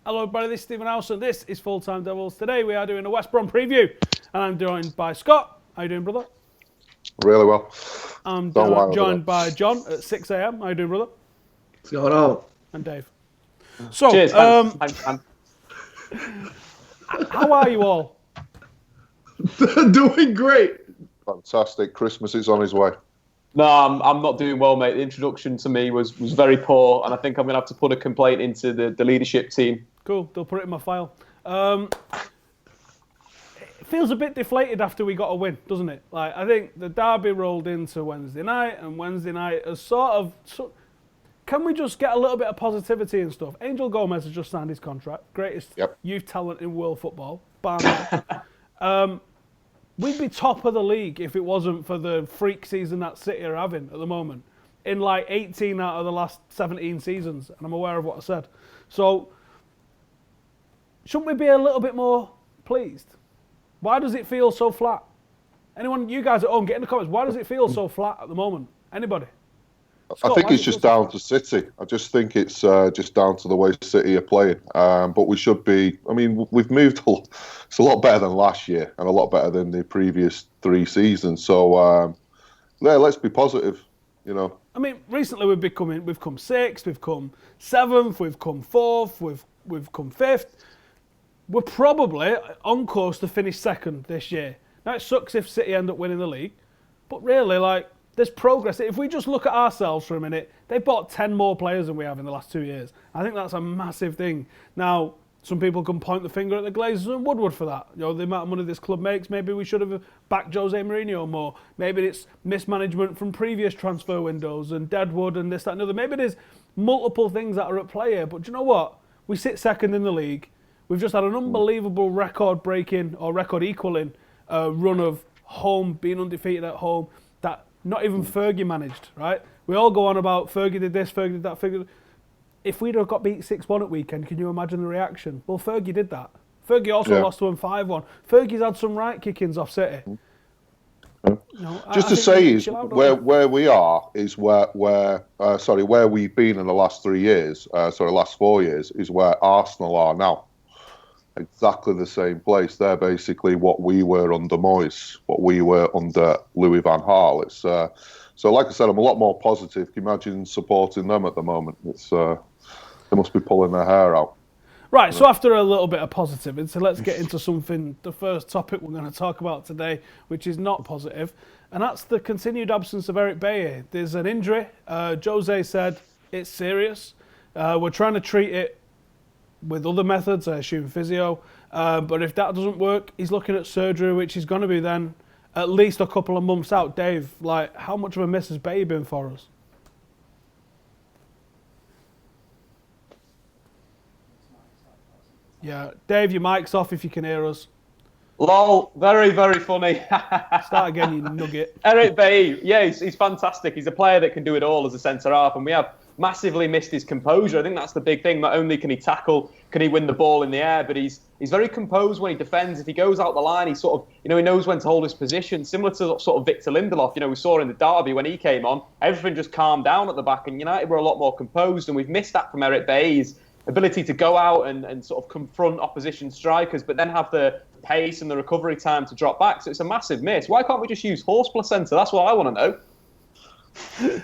Hello everybody, this is Stephen Howson. This is Full Time Devils. Today we are doing a West Brom preview, and I'm joined by Scott. How you doing, brother? Really well. I'm joined by John at 6 a.m. How you doing, brother? What's going on? And Dave. So, cheers, how are you all? Doing great. Fantastic. Christmas is on his way. No, I'm not doing well, mate. The introduction to me was very poor, and I think I'm going to have to put a complaint into the leadership team. Cool, they'll put it in my file. It feels a bit deflated after we got a win, doesn't it? Like, I think the derby rolled into Wednesday night, and Wednesday night is can we just get a little bit of positivity and stuff? Angel Gomez has just signed his contract. Greatest youth talent in world football. Bam. We'd be top of the league if it wasn't for the freak season that City are having at the moment. In like 18 out of the last 17 seasons, and I'm aware of what I said. So, shouldn't we be a little bit more pleased? Why does it feel so flat? Anyone, you guys at home, get in the comments. Why does it feel so flat at the moment? Anybody? Scott, I think it's just down to City. I just think it's just down to the way City are playing. But we should be. I mean, we've moved. It's a lot better than last year and a lot better than the previous 3 seasons. So, let's be positive. You know. I mean, recently we've come 6th, we've come 7th, we've come 4th, we've come 5th. We're probably on course to finish 2nd this year. Now, it sucks if City end up winning the league, but really, like, there's progress. If we just look at ourselves for a minute, they bought 10 more players than we have in the last 2 years. I think that's a massive thing. Now, some people can point the finger at the Glazers and Woodward for that. You know, the amount of money this club makes, maybe we should have backed Jose Mourinho more. Maybe it's mismanagement from previous transfer windows and Deadwood and this, that and the other. Maybe there's multiple things that are at play here. But do you know what? We sit 2nd in the league. We've just had an unbelievable record-breaking or record-equaling run of home, being undefeated at home, that not even Fergie managed, right? We all go on about Fergie did this, Fergie did that, Fergie. If we'd have got beat 6-1 at weekend, can you imagine the reaction? Well, Fergie did that. Fergie also lost to him 5-1. Fergie's had some right kickings off City. You know, just to say is where we are is where we've been in the last 3 years, last 4 years, is where Arsenal are now. Exactly the same place. They're basically what we were under Moyes, what we were under Louis van Gaal. It's so, like I said, I'm a lot more positive. Can you imagine supporting them at the moment? It's they must be pulling their hair out. Right. So after a little bit of positivity, let's get into something. The first topic we're going to talk about today, which is not positive, and that's the continued absence of Eric Bailly. There's an injury. Jose said it's serious. We're trying to treat it with other methods, I assume physio, but if that doesn't work, he's looking at surgery, which is going to be then at least a couple of months out. Dave, like, how much of a miss has Bailly been for us? Yeah, Dave, your mic's off if you can hear us. Lol, very, very funny. Start again, you nugget. Eric Bailly, yeah, he's fantastic. He's a player that can do it all as a centre-half, and we have massively missed his composure. I think that's the big thing. Not only can he tackle, can he win the ball in the air, but he's very composed when he defends. If he goes out the line, he sort of, he knows when to hold his position, similar to sort of Victor Lindelof. We saw in the derby when he came on, everything just calmed down at the back, and United were a lot more composed, and we've missed that from Eric Bailly's ability to go out and sort of confront opposition strikers, but then have the pace and the recovery time to drop back. So it's a massive miss. Why can't we just use horse placenta? That's what I want to know.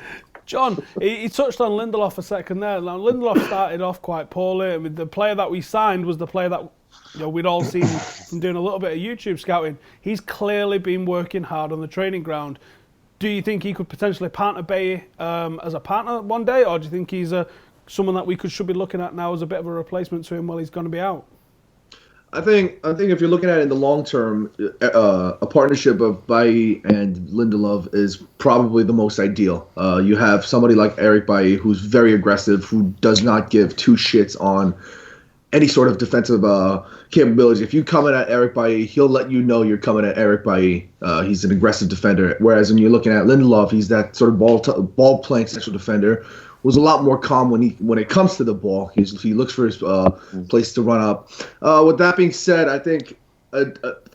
John, he touched on Lindelof a second there. Now, Lindelof started off quite poorly. I mean, the player that we signed was the player that we'd all seen from doing a little bit of YouTube scouting. He's clearly been working hard on the training ground. Do you think he could potentially partner Bailly as a partner one day, or do you think he's someone that we should be looking at now as a bit of a replacement to him while he's going to be out? I think if you're looking at it in the long term, a partnership of Bailly and Lindelof is probably the most ideal. You have somebody like Eric Bailly who's very aggressive, who does not give two shits on any sort of defensive capabilities. If you come in at Eric Bailly, he'll let you know you're coming at Eric Bailly. He's an aggressive defender. Whereas when you're looking at Lindelof, he's that sort of ball playing central defender. Was a lot more calm when it comes to the ball. He looks for his place to run up. With that being said, I think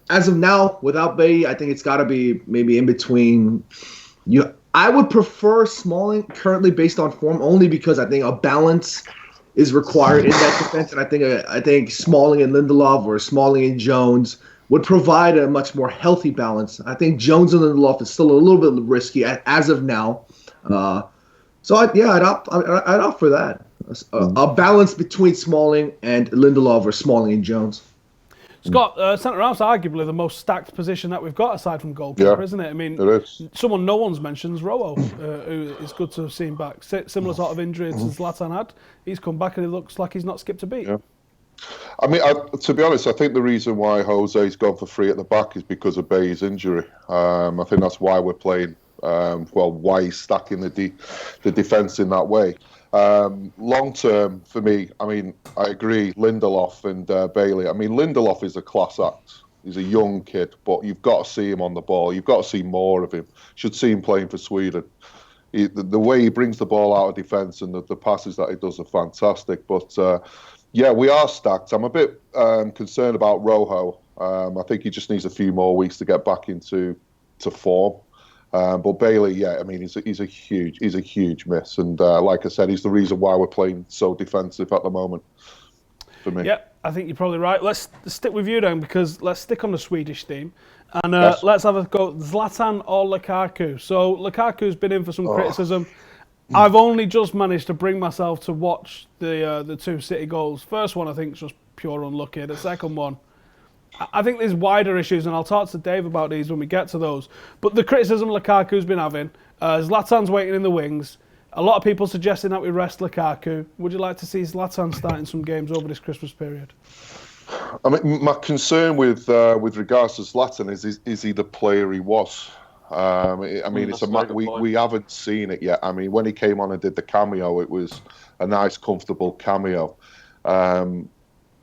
as of now, without Bailly, I think it's got to be maybe in between. I would prefer Smalling currently based on form, only because I think a balance is required in that defense, and I think Smalling and Lindelof or Smalling and Jones would provide a much more healthy balance. I think Jones and Lindelof is still a little bit risky as of now. So I'd opt for that. A balance between Smalling and Lindelof or Smalling and Jones. Scott, centre half's arguably the most stacked position that we've got aside from goalkeeper, isn't it? I mean, someone no one's mentioned is Rojo, who is good to see him back. Similar sort of injury to Zlatan had. He's come back and it looks like he's not skipped a beat. Yeah. I mean, to be honest, I think the reason why Jose's gone for 3 at the back is because of Bay's injury. I think that's why we're playing, why he's stacking the defence in that way. Long term, for me, I mean, I agree, Lindelof and Bailey. I mean, Lindelof is a class act. He's a young kid, but you've got to see him on the ball. You've got to see more of him. Should see him playing for Sweden. The way he brings the ball out of defence and the passes that he does are fantastic. But, we are stacked. I'm a bit concerned about Rojo. I think he just needs a few more weeks to get back into form. But Bailey, I mean, he's a huge miss, and like I said, he's the reason why we're playing so defensive at the moment. For me, yeah, I think you're probably right. Let's stick with you then, because let's stick on the Swedish team, and let's have a go. Zlatan or Lukaku? So Lukaku's been in for some criticism. I've only just managed to bring myself to watch the 2 City goals. First one, I think, is just pure unlucky. The second one, I think there's wider issues, and I'll talk to Dave about these when we get to those. But the criticism Lukaku's been having, Zlatan's waiting in the wings. A lot of people suggesting that we rest Lukaku. Would you like to see Zlatan starting some games over this Christmas period? I mean, my concern with regards to Zlatan is he the player he was? I mean, we haven't seen it yet. I mean, when he came on and did the cameo, it was a nice, comfortable cameo.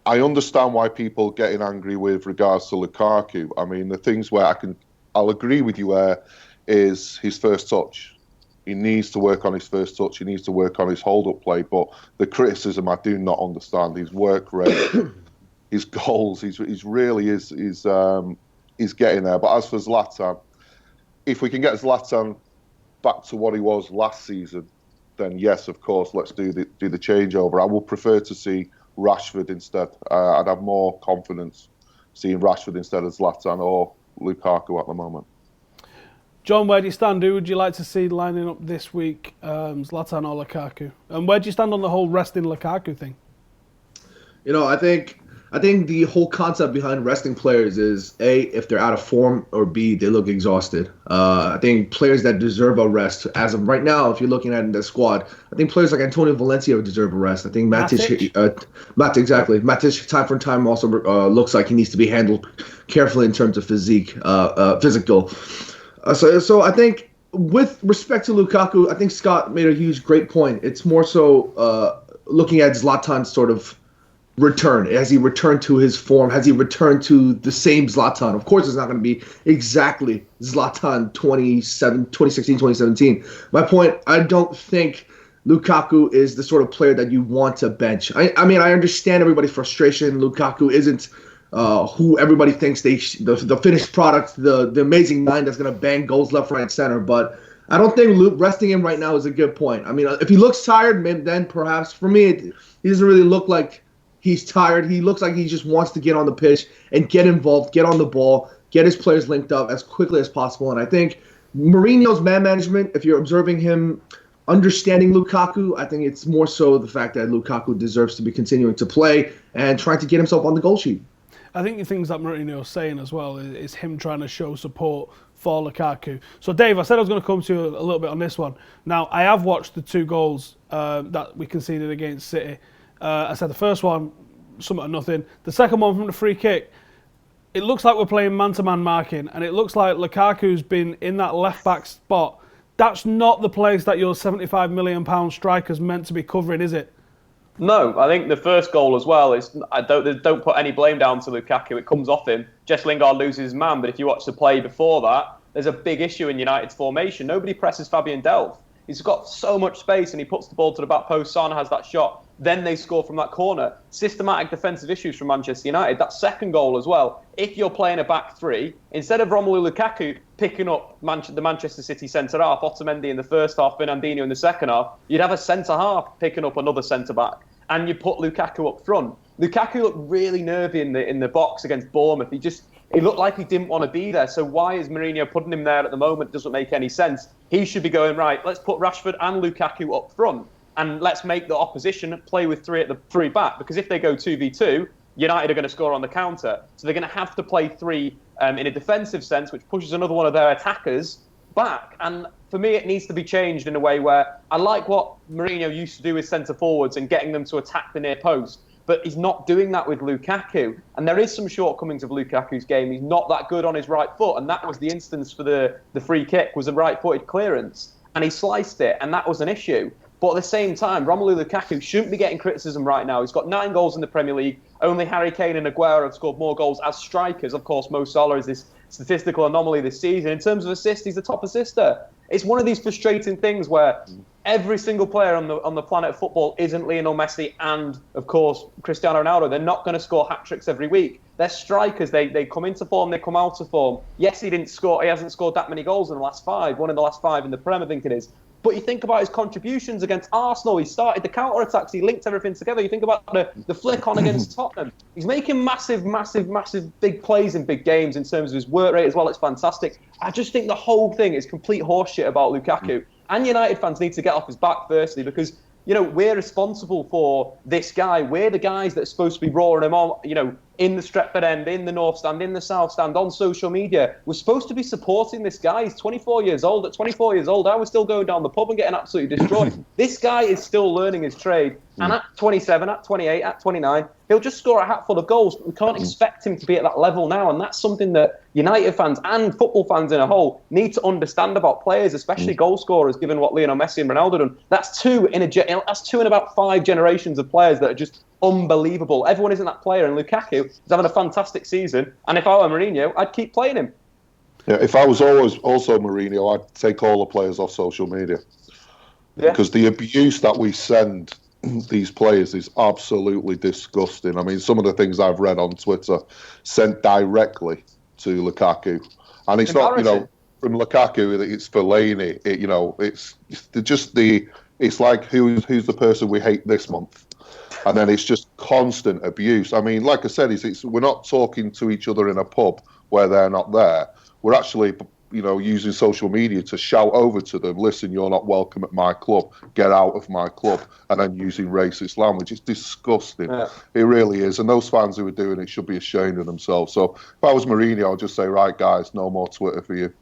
I understand why people getting angry with regards to Lukaku. I mean, the things where I'll agree with you where is his first touch. He needs to work on his first touch. He needs to work on his hold-up play. But the criticism I do not understand. His work rate, his goals. He's really is getting there. But as for Zlatan, if we can get Zlatan back to what he was last season, then yes, of course, let's do the changeover. I would prefer to see Rashford instead. I'd have more confidence seeing Rashford instead of Zlatan or Lukaku at the moment. John, where do you stand? Who would you like to see lining up this week, Zlatan or Lukaku? And where do you stand on the whole resting Lukaku thing? You know, I think the whole concept behind resting players is A, if they're out of form, or B, they look exhausted. I think players that deserve a rest, as of right now, if you're looking at the squad, I think players like Antonio Valencia deserve a rest. I think Matic, time from time also looks like he needs to be handled carefully in terms of physical. So I think with respect to Lukaku, I think Scott made a great point. It's more so looking at Zlatan's sort of return. Has he returned to his form? Has he returned to the same Zlatan? Of course, it's not going to be exactly Zlatan 2016, 2017. My point, I don't think Lukaku is the sort of player that you want to bench. I mean, I understand everybody's frustration. Lukaku isn't who everybody thinks the finished product, the amazing nine that's going to bang goals left, right, center. But I don't think resting him right now is a good point. I mean, if he looks tired, then perhaps for me, he doesn't really look like he's tired. He looks like he just wants to get on the pitch and get involved, get on the ball, get his players linked up as quickly as possible. And I think Mourinho's man management, if you're observing him understanding Lukaku, I think it's more so the fact that Lukaku deserves to be continuing to play and trying to get himself on the goal sheet. I think the things that Mourinho's saying as well is him trying to show support for Lukaku. So, Dave, I said I was going to come to you a little bit on this one. Now, I have watched the 2 goals that we conceded against City. I said the first one, something to nothing. The second one from the free kick, it looks like we're playing man-to-man marking, and it looks like Lukaku's been in that left-back spot. That's not the place that your £75 million striker's meant to be covering, is it? No, I think the first goal as well is don't put any blame down to Lukaku. It comes off him. Jess Lingard loses his man, but if you watch the play before that, there's a big issue in United's formation. Nobody presses Fabian Delph. He's got so much space and he puts the ball to the back post. Son has that shot. Then they score from that corner. Systematic defensive issues from Manchester United. That second goal as well. If you're playing a back 3, instead of Romelu Lukaku picking up the Manchester City centre-half, Otamendi in the first half, Fernandinho in the second half, you'd have a centre-half picking up another centre-back. and you put Lukaku up front. Lukaku looked really nervy in the box against Bournemouth. He looked like he didn't want to be there. So why is Mourinho putting him there at the moment? It doesn't make any sense. He should be going, right, let's put Rashford and Lukaku up front and let's make the opposition play with three at the three back, because if they go 2v2, United are going to score on the counter. So they're going to have to play three in a defensive sense, which pushes another one of their attackers back. And for me, it needs to be changed in a way where I like what Mourinho used to do with centre-forwards and getting them to attack the near post, but he's not doing that with Lukaku. And there is some shortcomings of Lukaku's game. He's not that good on his right foot, and that was the instance for the free kick, was a right-footed clearance, and he sliced it, and that was an issue. But at the same time, Romelu Lukaku shouldn't be getting criticism right now. He's got 9 goals in the Premier League. Only Harry Kane and Aguero have scored more goals as strikers. Of course, Mo Salah is this statistical anomaly this season. In terms of assists, he's the top assister. It's one of these frustrating things where every single player on the planet of football isn't Lionel Messi and, of course, Cristiano Ronaldo. They're not going to score hat-tricks every week. They're strikers. They come into form, they come out of form. Yes, he hasn't scored that many goals in the last 5. One in the last 5 in the Prem, I think it is. But you think about his contributions against Arsenal. He started the counter-attacks. He linked everything together. You think about the flick on against Tottenham. He's making massive big plays in big games in terms of his work rate as well. It's fantastic. I just think the whole thing is complete horseshit about Lukaku. And United fans need to get off his back, firstly, because, we're responsible for this guy. We're the guys that are supposed to be roaring him on, in the Stretford End, in the North Stand, in the South Stand, on social media. We're supposed to be supporting this guy. He's 24 years old. At 24 years old, I was still going down the pub and getting absolutely destroyed. This guy is still learning his trade. And at 27, at 28, at 29, he'll just score a hatful of goals. We can't expect him to be at that level now. And that's something that United fans and football fans in a whole need to understand about players, especially goal scorers, given what Lionel Messi and Ronaldo done. That's two in about 5 generations of players that are just unbelievable. Everyone isn't that player, and Lukaku is having a fantastic season. And if I were Mourinho, I'd keep playing him. Yeah, if I was always also Mourinho, I'd take all the players off social media. Yeah. Because the abuse that we send these players is absolutely disgusting. I mean, some of the things I've read on Twitter sent directly to Lukaku, and it's not, from Lukaku, it's Fellaini. It's like who's the person we hate this month. And then it's just constant abuse. I mean, like I said, we're not talking to each other in a pub where they're not there. We're actually, using social media to shout over to them, listen, you're not welcome at my club, get out of my club, and then using racist language. It's disgusting. Yeah. It really is. And those fans who are doing it should be ashamed of themselves. So if I was Mourinho, I'd just say, right, guys, no more Twitter for you.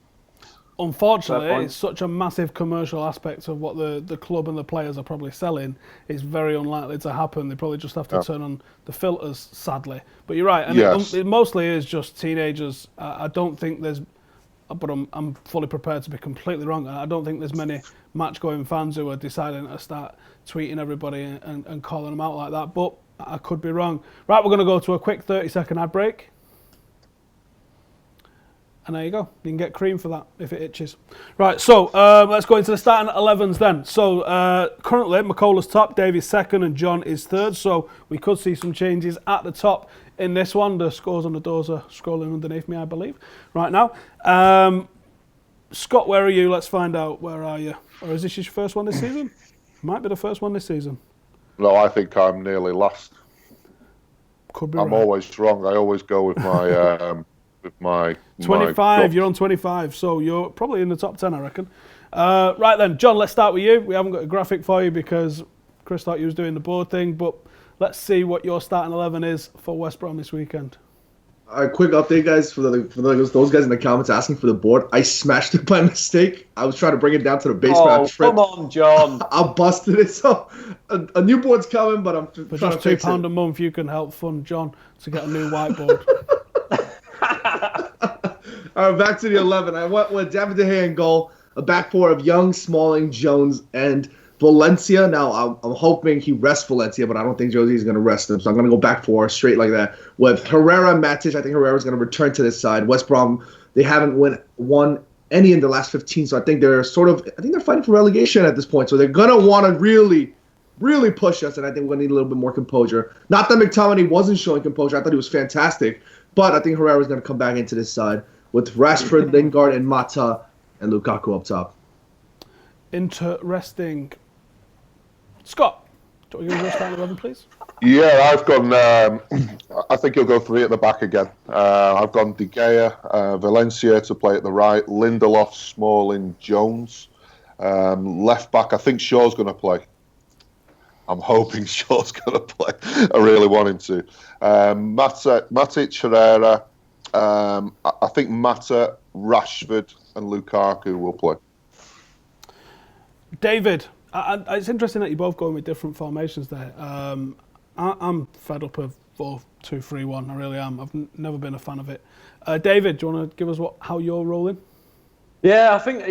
Unfortunately, it's such a massive commercial aspect of what the club and the players are probably selling. It's very unlikely to happen. They probably just have to turn on the filters, sadly. But you're right. And it mostly is just teenagers. I don't think there's... But I'm fully prepared to be completely wrong. I don't think there's many match-going fans who are deciding to start tweeting everybody and calling them out like that. But I could be wrong. Right, we're going to go to a quick 30-second ad break. And there you go. You can get cream for that if it itches. Right, so let's go into the starting 11s then. So currently, McCullough's top, Davies second, and John is third. So we could see some changes at the top in this one. The scores on the doors are scrolling underneath me, I believe, right now. Scott, where are you? Let's find out. Where are you? Or is this your first one this season? Might be the first one this season. No, I think I'm nearly last. Could be I'm right. always wrong. I always go with my... with my 25, you're on 25, so you're probably in the top 10, I reckon. Right then, John, let's start with you. We haven't got a graphic for you because Chris thought you was doing the board thing, but let's see what your starting 11 is for West Brom this weekend. All right, quick update, guys, for those guys in the comments asking for the board. I smashed it by mistake. I was trying to bring it down to the base. Come on, John. I busted it, so a new board's coming, but I'm for trying just to fix £2 it. a month, you can help fund John to get a new whiteboard. All right, back to the 11. I went with David De Gea in goal, a back four of Young, Smalling, Jones, and Valencia. Now, I'm hoping he rests Valencia, but I don't think Josie's going to rest him, so I'm going to go back four straight like that. With Herrera and Matic, I think Herrera's going to return to this side. West Brom, they haven't won any in the last 15, so I think they're fighting for relegation at this point, so they're going to want to really push us, and I think we're going to need a little bit more composure. Not that McTominay wasn't showing composure. I thought he was fantastic, but I think Herrera's going to come back into this side with Rashford, Lingard, and Mata, and Lukaku up top. Interesting. Scott, Do you want to give us your starting 11, please? Yeah, I've gone. I think he'll go 3 at the back again. I've gone De Gea, Valencia to play at the right, Lindelof, Smalling, Jones. Left back, I think Shaw's going to play. I'm hoping Shaw's going to play. I really want him to. Matic, Herrera. I think Mata, Rashford, and Lukaku will play. David, it's interesting that you're both going with different formations there. I'm fed up of 4-2-3-1. I really am. I've never been a fan of it. David, do you want to give us how you're rolling? Yeah, I think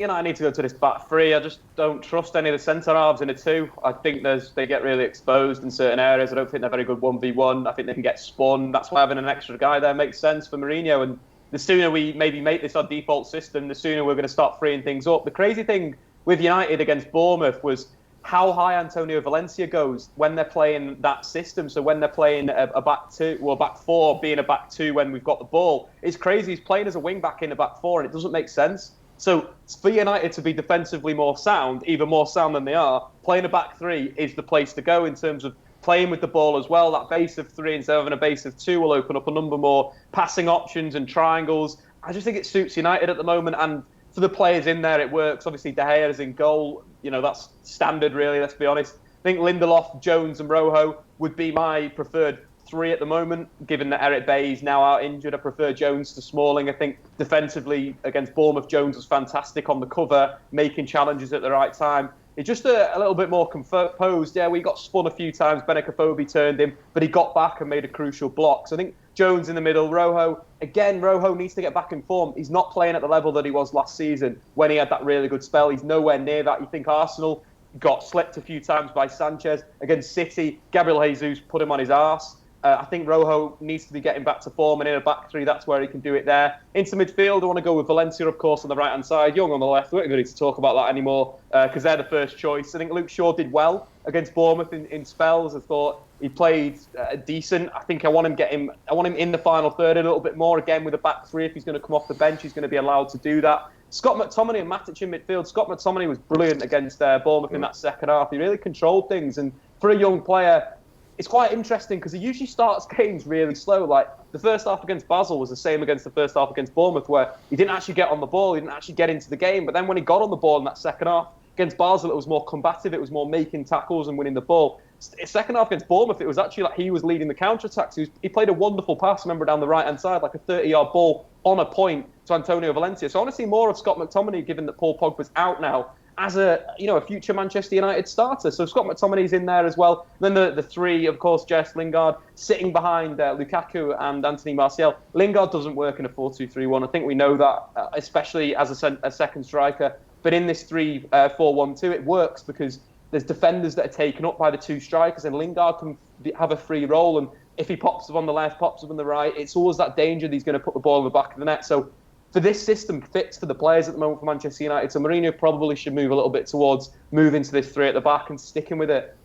United need to go to this back 3. I just don't trust any of the centre halves in a 2. I think they get really exposed in certain areas. I don't think they're very good 1v1. I think they can get spun. That's why having an extra guy there makes sense for Mourinho. And the sooner we maybe make this our default system, the sooner we're going to start freeing things up. The crazy thing with United against Bournemouth was how high Antonio Valencia goes when they're playing that system. So when they're playing a back 2, or back 4, being a back 2 when we've got the ball, it's crazy. He's playing as a wing back in a back 4, and it doesn't make sense. So for United to be defensively more sound, even more sound than they are, playing a back 3 is the place to go in terms of playing with the ball as well. That base of 3 instead of having a base of 2 will open up a number more passing options and triangles. I just think it suits United at the moment, and for the players in there, it works. Obviously, De Gea is in goal. That's standard, really, let's be honest. I think Lindelof, Jones and Rojo would be my preferred 3 at the moment, given that Eric Bailly is now out injured. I prefer Jones to Smalling. I think defensively against Bournemouth, Jones was fantastic on the cover, making challenges at the right time. It's just a little bit more composed. Yeah, we got spun a few times. Benakofobi turned him, but he got back and made a crucial block. So I think Jones in the middle, Rojo needs to get back in form. He's not playing at the level that he was last season when he had that really good spell. He's nowhere near that. You think Arsenal got slipped a few times by Sanchez. Against City, Gabriel Jesus put him on his arse. I think Rojo needs to be getting back to form, and in a back 3, that's where he can do it there. Into midfield, I want to go with Valencia, of course, on the right-hand side. Young on the left. We don't need to talk about that anymore because they're the first choice. I think Luke Shaw did well against Bournemouth in spells. I thought he played decent. I think I want him in the final third a little bit more, again, with a back 3. If he's going to come off the bench, he's going to be allowed to do that. Scott McTominay and Matic in midfield. Scott McTominay was brilliant against Bournemouth in that second half. He really controlled things, and for a young player, it's quite interesting because he usually starts games really slow. Like the first half against Basel was the same against the first half against Bournemouth, where he didn't actually get on the ball, he didn't actually get into the game. But then when he got on the ball in that second half against Basel, it was more combative, it was more making tackles and winning the ball. Second half against Bournemouth, it was actually like he was leading the counter-attacks. He played a wonderful pass, remember, down the right-hand side, like a 30-yard ball on a point to Antonio Valencia. So I want to see more of Scott McTominay, given that Paul Pogba's out now, as a future Manchester United starter. So Scott McTominay's in there as well. Then the 3, of course, Jess Lingard sitting behind Lukaku and Anthony Martial. Lingard doesn't work in a 4-2-3-1. I think we know that, especially as a second striker. But in this 3-4-1-2, it works because there's defenders that are taken up by the 2 strikers, and Lingard can have a free role. And if he pops up on the left, pops up on the right, it's always that danger that he's going to put the ball in the back of the net. So for this system fits for the players at the moment for Manchester United. So Mourinho probably should move a little bit towards moving to this 3 at the back and sticking with it.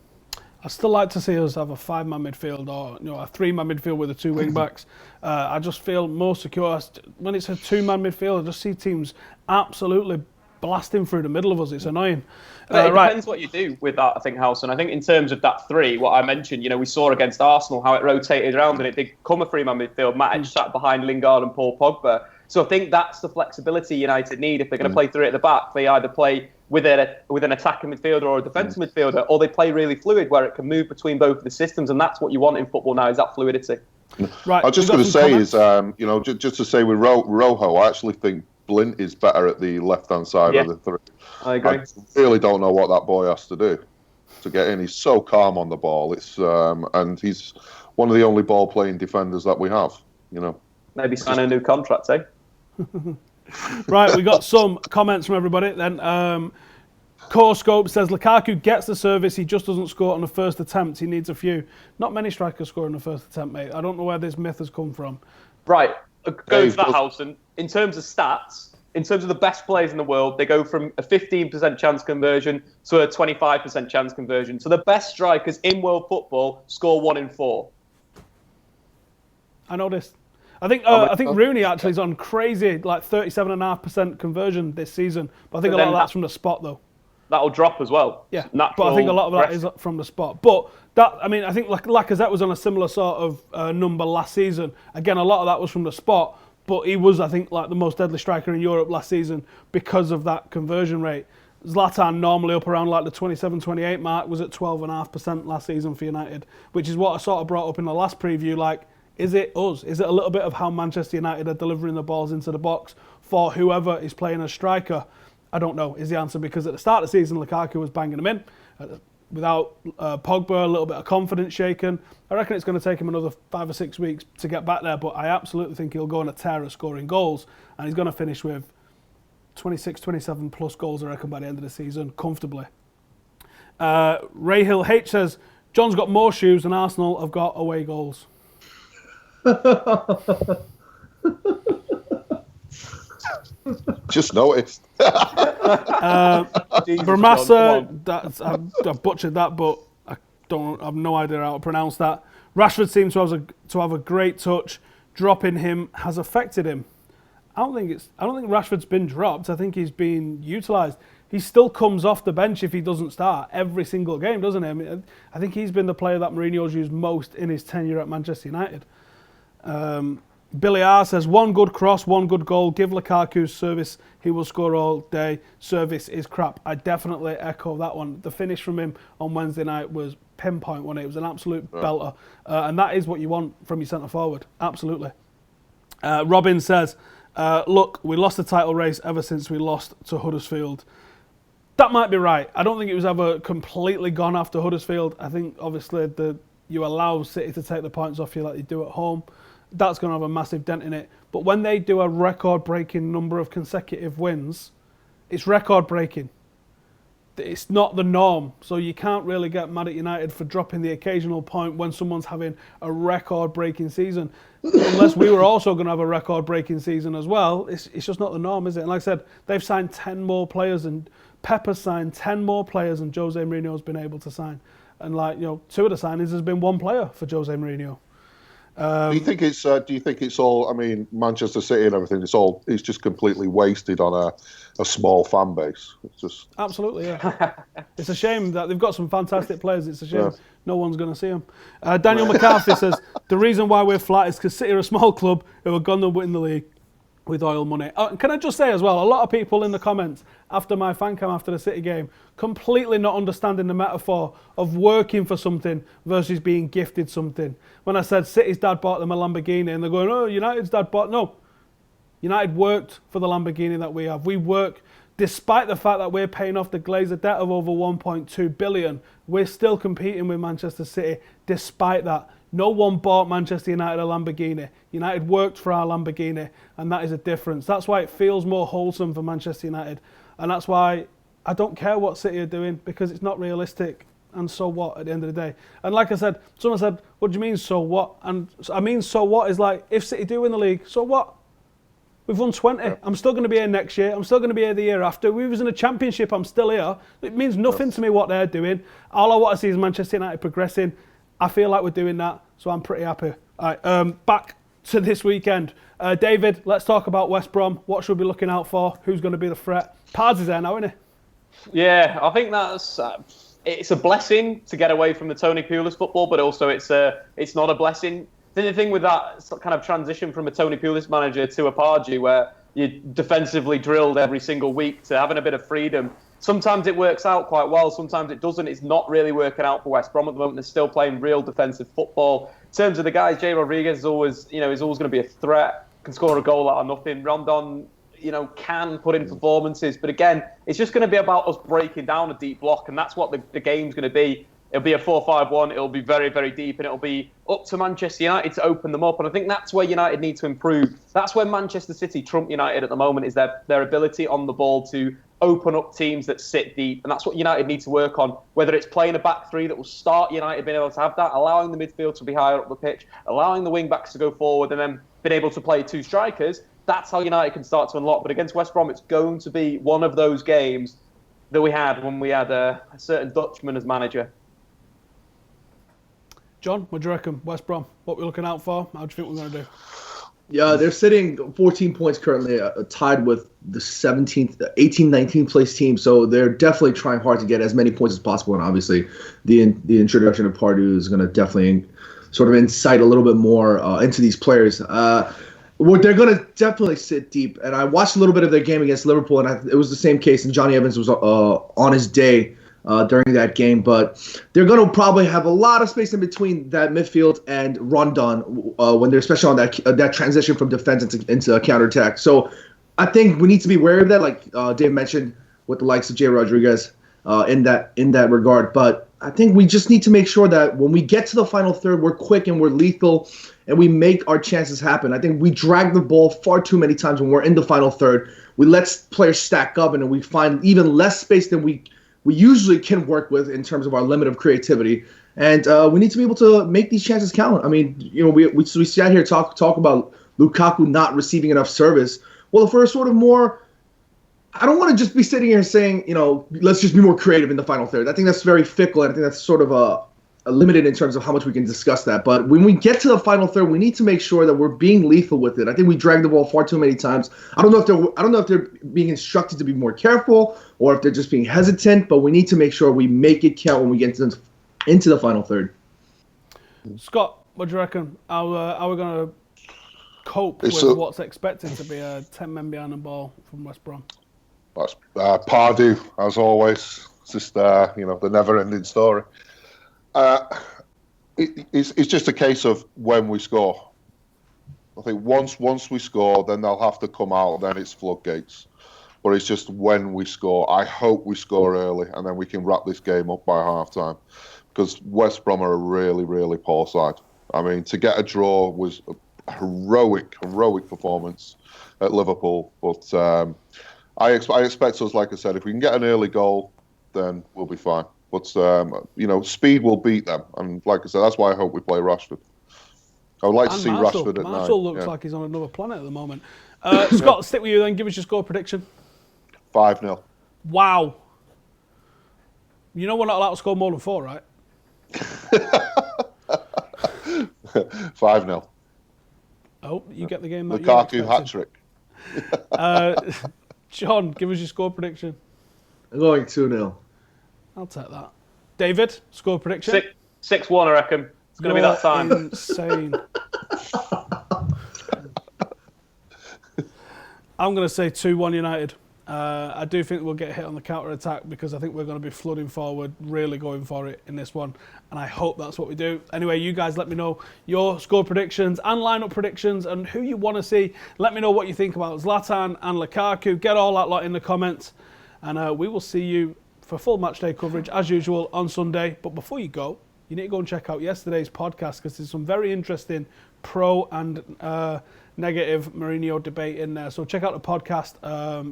I still like to see us have a 5-man midfield or a 3-man midfield with the 2 wing backs. I just feel more secure. When it's a 2-man midfield, I just see teams absolutely blasting through the middle of us. It's annoying. It depends what you do with that, I think, Howson. I think in terms of that 3, what I mentioned, we saw against Arsenal how it rotated around and it did come a 3-man midfield. Matic sat behind Lingard and Paul Pogba. So I think that's the flexibility United need. If they're going to play 3 at the back, they either play with an attacking midfielder or a defensive midfielder, or they play really fluid where it can move between both of the systems, and that's what you want in football now, is that fluidity. Right. I was just going to say just to say with Rojo, I actually think Blint is better at the left-hand side of the 3. I agree. I really don't know what that boy has to do to get in. He's so calm on the ball. It's and he's one of the only ball-playing defenders that we have. Maybe sign a new contract, eh? Right, we got some comments from everybody. Then Core Scope says Lukaku gets the service, he just doesn't score on the first attempt. He needs a few. Not many strikers score on the first attempt, mate. I don't know where this myth has come from. Right, going to that, Howson. In terms of stats, in terms of the best players in the world, they go from a 15% chance conversion to a 25% chance conversion. So the best strikers in world football score 1 in 4. I know this. I think Rooney actually is on crazy, like 37.5% conversion this season. But I think a lot of that's from the spot, though. that'll drop as well. Yeah, Natural but I think a lot of that rest. is from the spot. But I think Lacazette was on a similar sort of number last season. Again, a lot of that was from the spot, but he was, I think, like the most deadly striker in Europe last season because of that conversion rate. Zlatan normally up around like the 27-28 mark, was at 12.5% last season for United, which is what I sort of brought up in the last preview. Like, is it us? Is it a little bit of how Manchester United are delivering the balls into the box for whoever is playing as striker? I don't know, is the answer, because at the start of the season, Lukaku was banging them in. Without Pogba, a little bit of confidence shaken. I reckon it's going to take him another 5 or 6 weeks to get back there, but I absolutely think he'll go on a tear of scoring goals, and he's going to finish with 26, 27 plus goals, I reckon, by the end of the season, comfortably. Ray Hill H says, John's got more shoes than Arsenal have got away goals. Just noticed. Bramassa, I butchered that, but I have no idea how to pronounce that. Rashford seems to have a great touch. Dropping him has affected him. I don't think Rashford's been dropped. I think he's been utilised. He still comes off the bench if he doesn't start every single game, doesn't he? I mean, I think he's been the player that Mourinho's used most in his tenure at Manchester United. Billy R says, one good cross, one good goal. Give Lukaku's service, he will score all day. Service is crap. I definitely echo that one. The finish from him on Wednesday night was pinpoint, wasn't it? It was an absolute belter. And that is what you want from your centre-forward. Absolutely. Robin says, look, we lost the title race ever since we lost to Huddersfield. That might be right. I don't think it was ever completely gone after Huddersfield. I think, obviously, you allow City to take the points off you like they do at home. That's going to have a massive dent in it. But when they do a record-breaking number of consecutive wins, it's record-breaking. It's not the norm. So you can't really get mad at United for dropping the occasional point when someone's having a record-breaking season. Unless we were also going to have a record-breaking season as well. It's just not the norm, is it? And like I said, they've signed 10 more players, and Pepper's signed 10 more players than Jose Mourinho's been able to sign. And two of the signings has been one player for Jose Mourinho. Do you think it's all? I mean, Manchester City and everything. It's just completely wasted on a small fan base. It's just absolutely, yeah. It's a shame that they've got some fantastic players. It's a shame no one's going to see them. Daniel McCarthy says the reason why we're flat is because City are a small club who are going to win the league with oil money. Can I just say as well, a lot of people in the comments after my fan cam after the City game completely not understanding the metaphor of working for something versus being gifted something. When I said City's dad bought them a Lamborghini and they're going, oh, United's dad bought... No. United worked for the Lamborghini that we have. We work, despite the fact that we're paying off the Glazer debt of over 1.2 billion, we're still competing with Manchester City despite that. No one bought Manchester United a Lamborghini. United worked for our Lamborghini, and that is a difference. That's why it feels more wholesome for Manchester United, and that's why I don't care what City are doing, because it's not realistic. And so what at the end of the day? And like I said, someone said, what do you mean, so what? And I mean, so what is like, if City do win the league, so what? We've won 20. Yeah. I'm still going to be here next year. I'm still going to be here the year after. We was in a championship. I'm still here. It means nothing to me what they're doing. All I want to see is Manchester United progressing. I feel like we're doing that, so I'm pretty happy. All right, back to this weekend. David, let's talk about West Brom. What should we be looking out for? Who's going to be the threat? Pards is there now, isn't he? Yeah, I think that's... it's a blessing to get away from the Tony Pulis football, but also it's not a blessing. The thing with that kind of transition from a Tony Pulis manager to a Pardew, where you defensively drilled every single week, to having a bit of freedom, sometimes it works out quite well, sometimes it doesn't. It's not really working out for West Brom at the moment. They're still playing real defensive football. In terms of the guys, Jay Rodriguez is always going to be a threat, can score a goal out of nothing. Rondon, can put in performances, but again, it's just going to be about us breaking down a deep block, and that's what the game's going to be. It'll be a 4-5-1. It'll be very, very deep, and it'll be up to Manchester United to open them up. And I think that's where United need to improve. That's where Manchester City trump United at the moment, is their ability on the ball to open up teams that sit deep. And that's what United need to work on, whether it's playing a back three that will start United being able to have that, allowing the midfield to be higher up the pitch, allowing the wing-backs to go forward, and then being able to play two strikers. That's how United can start to unlock. But against West Brom, it's going to be one of those games that we had when we had a certain Dutchman as manager. John, what do you reckon? West Brom, what we're looking out for? How do you think we're going to do? Yeah, they're sitting 14 points currently, tied with the 17th, 18th, 19th place team. So they're definitely trying hard to get as many points as possible. And obviously, the introduction of Pardew is going to definitely sort of incite a little bit more into these players. Well, they're going to definitely sit deep. And I watched a little bit of their game against Liverpool, and it was the same case. And Johnny Evans was on his day during that game, but they're going to probably have a lot of space in between that midfield and Rondon when they're especially on that transition from defense into counterattack. So I think we need to be wary of that, like Dave mentioned, with the likes of Jay Rodriguez in that regard. But I think we just need to make sure that when we get to the final third, we're quick and we're lethal and we make our chances happen. I think we drag the ball far too many times when we're in the final third. We let players stack up and we find even less space than we usually can work with in terms of our limit of creativity. And we need to be able to make these chances count. I mean, we sat here talk about Lukaku not receiving enough service. Well, if we're sort of more, I don't want to just be sitting here saying, let's just be more creative in the final third. I think that's very fickle, and I think that's sort of limited in terms of how much we can discuss that. But when we get to the final third, we need to make sure that we're being lethal with it. I think we drag the ball far too many times. I don't know if they're being instructed to be more careful or if they're just being hesitant, but we need to make sure we make it count when we get into the final third. Scott, what do you reckon? How are we going to cope with what's expected to be a 10-men behind the ball from West Brom? Pardew, as always. It's just the never-ending story. It's just a case of when we score. I think once we score, then they'll have to come out. Then it's floodgates. But it's just when we score. I hope we score early, and then we can wrap this game up by half-time. Because West Brom are a really, really poor side. I mean, to get a draw was a heroic performance at Liverpool. But I expect us, like I said, if we can get an early goal, then we'll be fine. But, speed will beat them. And like I said, that's why I hope we play Rashford. I would like to see Rashford at 9. Marshall looks like he's on another planet at the moment. Scott, stick with you then. Give us your score prediction. 5-0. Wow. You know we're not allowed to score more than 4, right? 5-0. Oh, you get the game. Lukaku hat-trick. John, give us your score prediction. I'm going 2-0. I'll take that. David, score prediction? 6-1, I reckon. It's going to be that time. Insane. I'm going to say 2-1 United. I do think we'll get hit on the counter-attack because I think we're going to be flooding forward, really going for it in this one. And I hope that's what we do. Anyway, you guys let me know your score predictions and lineup predictions and who you want to see. Let me know what you think about Zlatan and Lukaku. Get all that lot in the comments. And we will see you for full match day coverage, as usual, on Sunday. But before you go, you need to go and check out yesterday's podcast because there's some very interesting pro and negative Mourinho debate in there. So check out the podcast.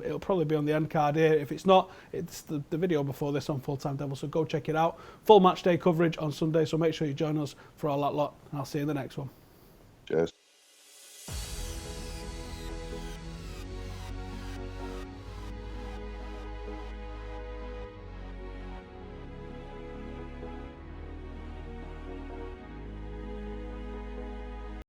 It'll probably be on the end card here. If it's not, it's the video before this on Full Time Devils. So go check it out. Full match day coverage on Sunday. So make sure you join us for all that lot. And I'll see you in the next one. Cheers.